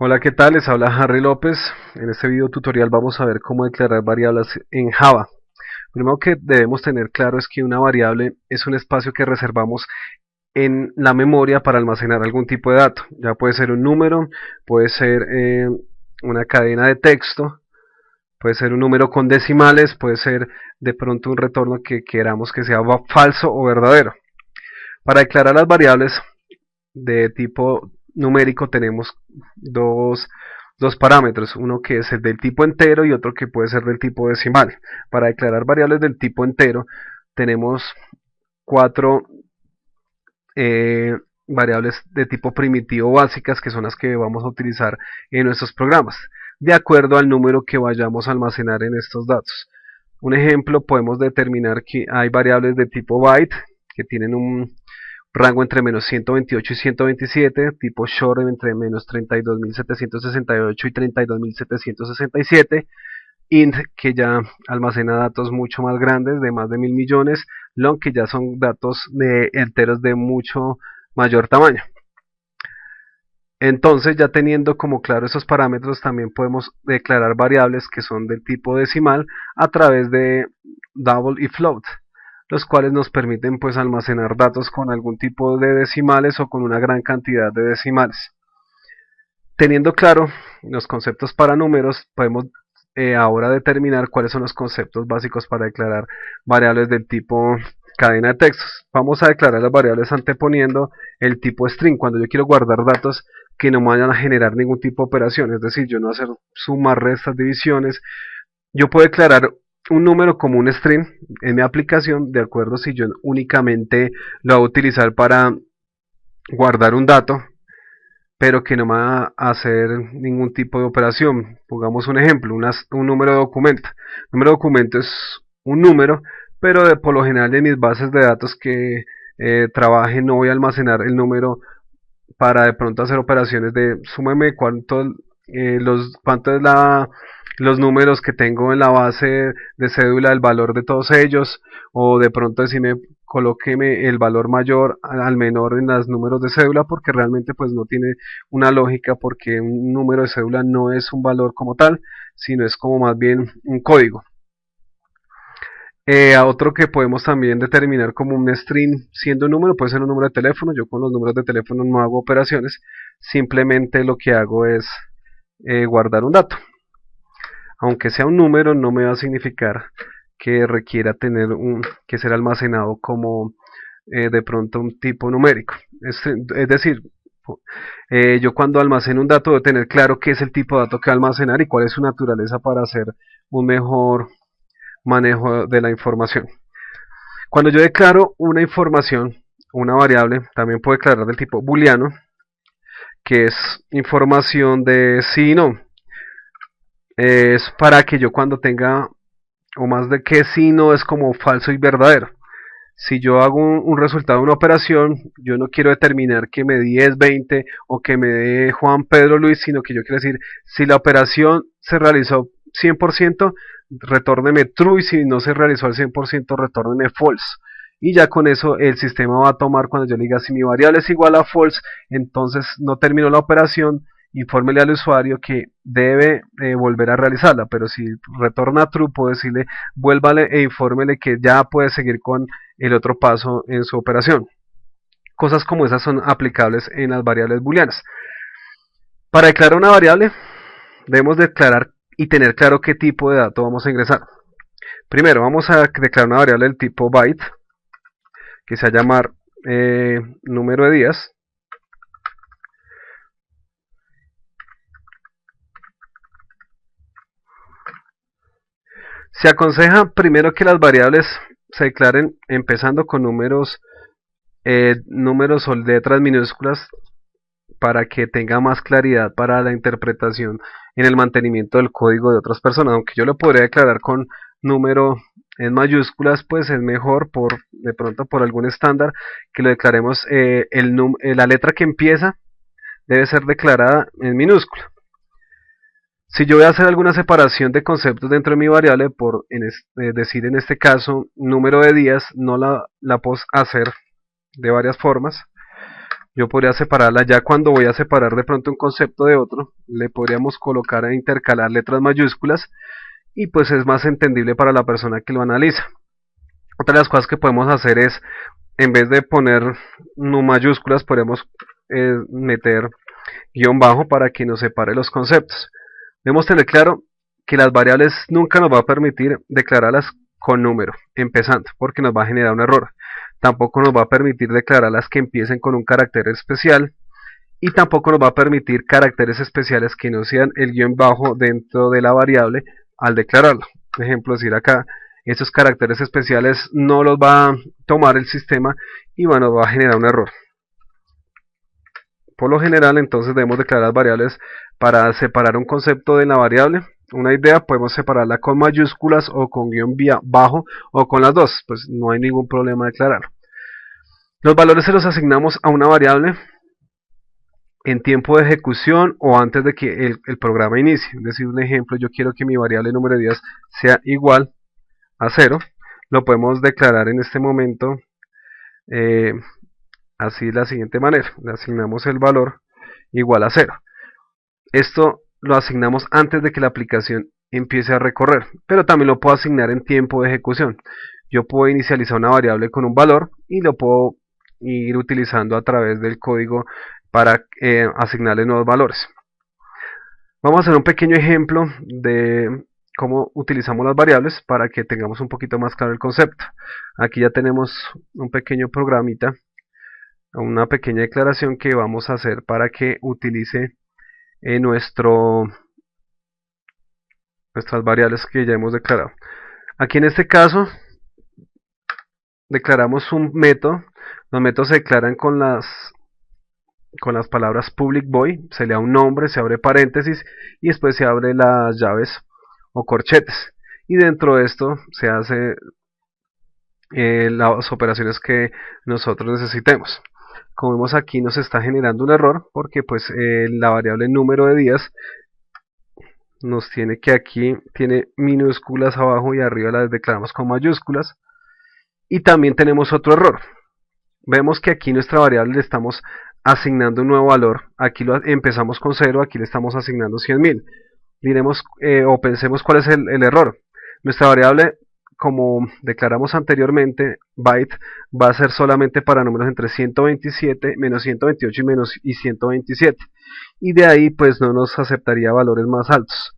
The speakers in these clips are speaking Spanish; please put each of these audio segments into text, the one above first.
Hola, ¿qué tal? Les habla Harry López. En este video tutorial vamos a ver cómo declarar variables en Java. Primero que debemos tener claro es que una variable es un espacio que reservamos en la memoria para almacenar algún tipo de dato. Ya puede ser un número, puede ser una cadena de texto, puede ser un número con decimales, puede ser de pronto un retorno que queramos que sea falso o verdadero. Para declarar las variables de tipo numérico tenemos dos parámetros, uno que es el del tipo entero y otro que puede ser del tipo decimal. Para declarar variables del tipo entero tenemos cuatro variables de tipo primitivo básicas que son las que vamos a utilizar en nuestros programas, de acuerdo al número que vayamos a almacenar en estos datos. Un ejemplo, podemos determinar que hay variables de tipo byte que tienen un rango entre menos 128 y 127, tipo short entre menos 32.768 y 32.767, int que ya almacena datos mucho más grandes de más de 1.000 millones, long que ya son datos de enteros de mucho mayor tamaño. Entonces, ya teniendo como claro esos parámetros, también podemos declarar variables que son del tipo decimal a través de double y float, los cuales nos permiten pues almacenar datos con algún tipo de decimales o con una gran cantidad de decimales. Teniendo claro los conceptos para números, podemos ahora determinar cuáles son los conceptos básicos para declarar variables del tipo cadena de textos. Vamos a declarar las variables anteponiendo el tipo string, cuando yo quiero guardar datos que no me vayan a generar ningún tipo de operación, es decir, yo no hacer sumas, restas, divisiones. Yo puedo declarar un número como un string en mi aplicación, de acuerdo si yo únicamente lo voy a utilizar para guardar un dato, pero que no me va a hacer ningún tipo de operación. Pongamos un ejemplo, un número de documento. Un número de documento es un número, pero por lo general en mis bases de datos que trabaje no voy a almacenar el número para de pronto hacer operaciones de súmeme cuánto es los números que tengo en la base de cédula, el valor de todos ellos, o de pronto decirme colóqueme el valor mayor al menor en los números de cédula, porque realmente pues no tiene una lógica, porque un número de cédula no es un valor como tal, sino es como más bien un código. A otro que podemos también determinar como un string siendo un número, puede ser un número de teléfono. Yo con los números de teléfono no hago operaciones, simplemente lo que hago es guardar un dato. Aunque sea un número, no me va a significar que requiera que ser almacenado como de pronto un tipo numérico. Es decir, yo cuando almaceno un dato debo tener claro qué es el tipo de dato que va a almacenar y cuál es su naturaleza para hacer un mejor manejo de la información. Cuando yo declaro una información, una variable, también puedo declarar del tipo booleano, que es información de sí y no. Es para que yo cuando tenga, o más de que sí y no, es como falso y verdadero. Si yo hago un resultado de una operación, yo no quiero determinar que me dé 10, 20 o que me dé Juan, Pedro, Luis, sino que yo quiero decir, si la operación se realizó 100%, retórneme true, y si no se realizó al 100%, retórneme false. Y ya con eso el sistema va a tomar, cuando yo le diga si mi variable es igual a false, entonces no terminó la operación, infórmele al usuario que debe volver a realizarla, pero si retorna true, puedo decirle vuélvale e infórmele que ya puede seguir con el otro paso en su operación. Cosas como esas son aplicables en las variables booleanas. Para declarar una variable, debemos declarar y tener claro qué tipo de dato vamos a ingresar. Primero, vamos a declarar una variable del tipo byte, que se va a llamar número de días. Se aconseja primero que las variables se declaren empezando con números o letras minúsculas, para que tenga más claridad para la interpretación en el mantenimiento del código de otras personas. Aunque yo lo podría declarar con número en mayúsculas, pues es mejor de pronto por algún estándar que lo declaremos, la letra que empieza debe ser declarada en minúscula. Si yo voy a hacer alguna separación de conceptos dentro de mi variable, decir en este caso número de días, no la puedo hacer de varias formas. Yo podría separarla. Ya cuando voy a separar de pronto un concepto de otro, le podríamos colocar e intercalar letras mayúsculas y pues es más entendible para la persona que lo analiza. Otra de las cosas que podemos hacer es, en vez de poner no mayúsculas, podemos meter guión bajo para que nos separe los conceptos. Debemos tener claro que las variables nunca nos va a permitir declararlas con número, empezando, porque nos va a generar un error. Tampoco nos va a permitir declararlas que empiecen con un carácter especial y tampoco nos va a permitir caracteres especiales que no sean el guión bajo dentro de la variable al declararlo. Por ejemplo, decir acá, esos caracteres especiales no los va a tomar el sistema y bueno, va a generar un error. Por lo general, entonces debemos declarar variables para separar un concepto de la variable. Una idea podemos separarla con mayúsculas o con guión bajo o con las dos, pues no hay ningún problema de declararlo. Los valores se los asignamos a una variable en tiempo de ejecución o antes de que el programa inicie. Es decir, un ejemplo, yo quiero que mi variable número de días sea igual a 0. Lo podemos declarar en este momento así de la siguiente manera. Le asignamos el valor igual a 0. Esto lo asignamos antes de que la aplicación empiece a recorrer, pero también lo puedo asignar en tiempo de ejecución. Yo puedo inicializar una variable con un valor y lo puedo ir utilizando a través del código para asignarle nuevos valores. Vamos a hacer un pequeño ejemplo de cómo utilizamos las variables para que tengamos un poquito más claro el concepto. Aquí ya tenemos un pequeño programita, una pequeña declaración que vamos a hacer para que utilice nuestras variables que ya hemos declarado. Aquí en este caso declaramos un método. Los métodos se declaran con las palabras public void, se le da un nombre, se abre paréntesis y después se abre las llaves o corchetes, y dentro de esto se hace las operaciones que nosotros necesitemos. Como vemos aquí nos está generando un error porque pues la variable número de días nos tiene que aquí tiene minúsculas abajo y arriba las declaramos con mayúsculas, y también tenemos otro error. Vemos que aquí nuestra variable le estamos asignando un nuevo valor. Aquí empezamos con 0, aquí le estamos asignando 100.000. Diremos o pensemos cuál es el error. Nuestra variable, como declaramos anteriormente, byte, va a ser solamente para números entre 127, menos 128 y 127. Y de ahí pues no nos aceptaría valores más altos.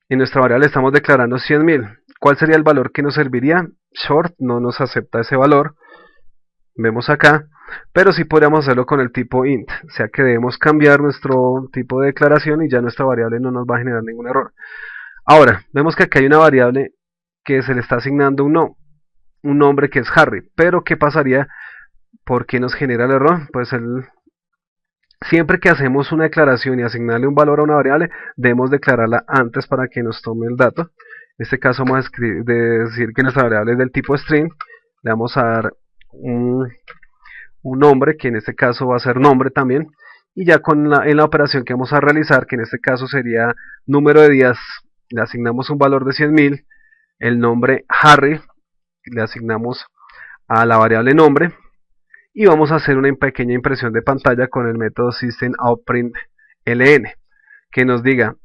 En nuestra variable estamos declarando 100.000. ¿Cuál sería el valor que nos serviría? Short no nos acepta ese valor. Vemos acá, pero sí podríamos hacerlo con el tipo int, o sea que debemos cambiar nuestro tipo de declaración y ya nuestra variable no nos va a generar ningún error. Ahora, vemos que aquí hay una variable que se le está asignando un nombre que es Harry, pero ¿qué pasaría? ¿Por qué nos genera el error? Pues siempre que hacemos una declaración y asignarle un valor a una variable, debemos declararla antes para que nos tome el dato. En este caso vamos a decir que nuestra variable es del tipo string, le vamos a dar un nombre, que en este caso va a ser nombre también, y ya en la operación que vamos a realizar, que en este caso sería número de días, le asignamos un valor de 100.000, el nombre Harry, le asignamos a la variable nombre, y vamos a hacer una pequeña impresión de pantalla con el método systemoutprintln, que nos diga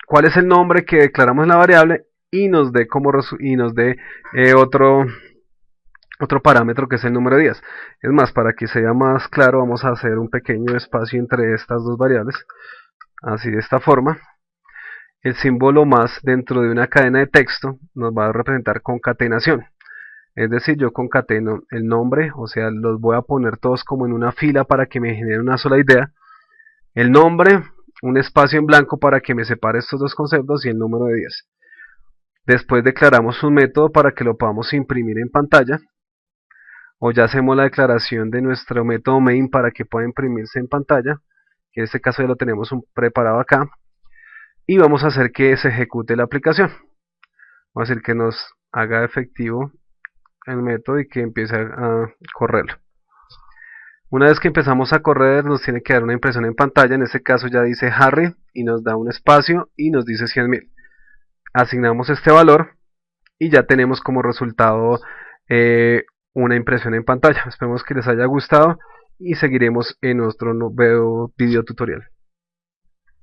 cuál es el nombre que declaramos en la variable y nos dé otro parámetro que es el número de días. Es más, para que sea más claro, vamos a hacer un pequeño espacio entre estas dos variables, así de esta forma. El símbolo más dentro de una cadena de texto nos va a representar concatenación, es decir, yo concateno el nombre, o sea, los voy a poner todos como en una fila para que me genere una sola idea, el nombre, un espacio en blanco para que me separe estos dos conceptos y el número de días. Después declaramos un método para que lo podamos imprimir en pantalla, o ya hacemos la declaración de nuestro método main para que pueda imprimirse en pantalla, que en este caso ya lo tenemos preparado acá, y vamos a hacer que se ejecute la aplicación. Vamos a decir que nos haga efectivo el método y que empiece a correrlo. Una vez que empezamos a correr nos tiene que dar una impresión en pantalla, en este caso ya dice Harry y nos da un espacio y nos dice 100.000. Asignamos este valor y ya tenemos como resultado una impresión en pantalla. Esperemos que les haya gustado y seguiremos en nuestro nuevo video tutorial.